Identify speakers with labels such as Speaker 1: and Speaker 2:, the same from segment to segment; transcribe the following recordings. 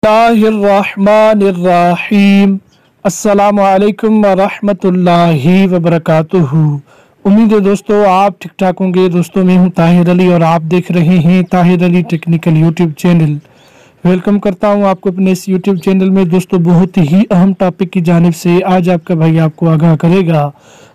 Speaker 1: बिस्मिल्लाहिर्रहमानिर्रहीम। अस्सलामु अलैकुम वरहमतुल्लाहि वबरकातुहू। उम्मीद है दोस्तों आप ठीक ठाक होंगे। दोस्तों मैं हूं ताहिर अली और आप देख रहे हैं Tahir Ali technical YouTube channel. Welcome करता हूं आपको अपने इस यूट्यूब चैनल में। दोस्तों बहुत ही अहम टॉपिक की जानिब से आज आपका भाई आपको आगाह करेगा।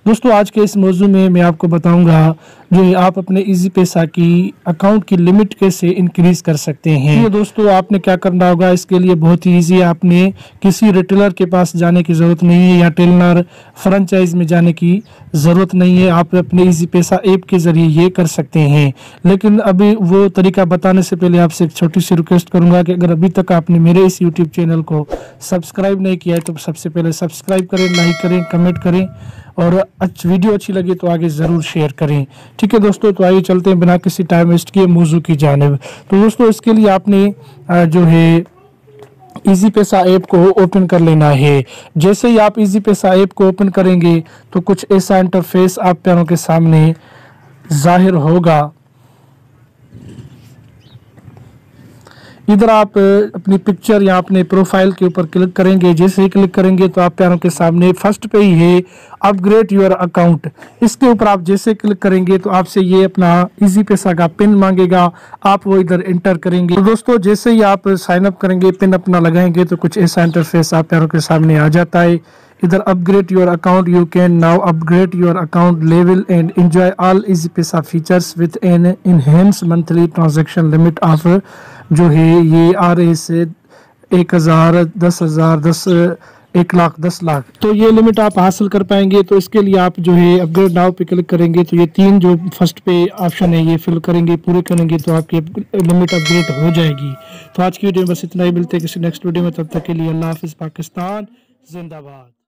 Speaker 1: दोस्तों आज के इस मौजू में मैं आपको बताऊंगा जो है आप अपने इजी पैसा की अकाउंट की लिमिट कैसे इंक्रीज कर सकते हैं। ये दोस्तों आपने क्या करना होगा, इसके लिए बहुत ही ईजी है। आपने किसी रिटेलर के पास जाने की ज़रूरत नहीं है या टेलर फ्रेंचाइज में जाने की ज़रूरत नहीं है। आप अपने इजी पैसा ऐप के ज़रिए ये कर सकते हैं। लेकिन अभी वो तरीका बताने से पहले आपसे एक छोटी सी रिक्वेस्ट करूंगा कि अगर अभी तक आपने मेरे इस यूट्यूब चैनल को सब्सक्राइब नहीं किया है तो सबसे पहले सब्सक्राइब करें, लाइक करें, कमेंट करें और वीडियो अच्छी लगी तो आगे ज़रूर शेयर करें। ठीक है दोस्तों, तो आइए चलते हैं बिना किसी टाइम वेस्ट किए मौजू की जानिब। तो दोस्तों इसके लिए आपने जो है इजी पैसा ऐप को ओपन कर लेना है। जैसे ही आप इजी पैसा ऐप को ओपन करेंगे तो कुछ ऐसा इंटरफेस आप पैरों के सामने जाहिर होगा। इधर आप अपनी पिक्चर या अपने प्रोफाइल के ऊपर क्लिक करेंगे। जैसे ही क्लिक करेंगे तो आप पैरों के सामने फर्स्ट पे ही है अपग्रेड योर अकाउंट। इसके ऊपर आप जैसे क्लिक करेंगे तो आपसे ये अपना इजी पैसा का पिन मांगेगा, आप वो इधर एंटर करेंगे। तो दोस्तों जैसे ही आप साइन अप करेंगे, पिन अपना लगाएंगे तो कुछ ऐसा इंटरफेस आप पैरों के सामने आ जाता है। इधर upgrade your account, you can now upgrade your account level and enjoy all Easypaisa features with an enhanced monthly transaction limit of जो है ये आ रहे से 1000, 10,000, 1,10,00,000। तो ये लिमिट आप हासिल कर पाएंगे। तो इसके लिए आप जो है अपग्रेड नाउ पे क्लिक करेंगे तो ये तीन जो फर्स्ट पे ऑप्शन है ये फिल करेंगे, पूरे करेंगे तो आपकी लिमिट अपग्रेड हो जाएगी। तो आज की वीडियो में बस इतना ही। मिलते हैं किसी नेक्स्ट वीडियो में, तब तक के लिए अल्लाह हाफिज़। पाकिस्तान जिंदाबाद।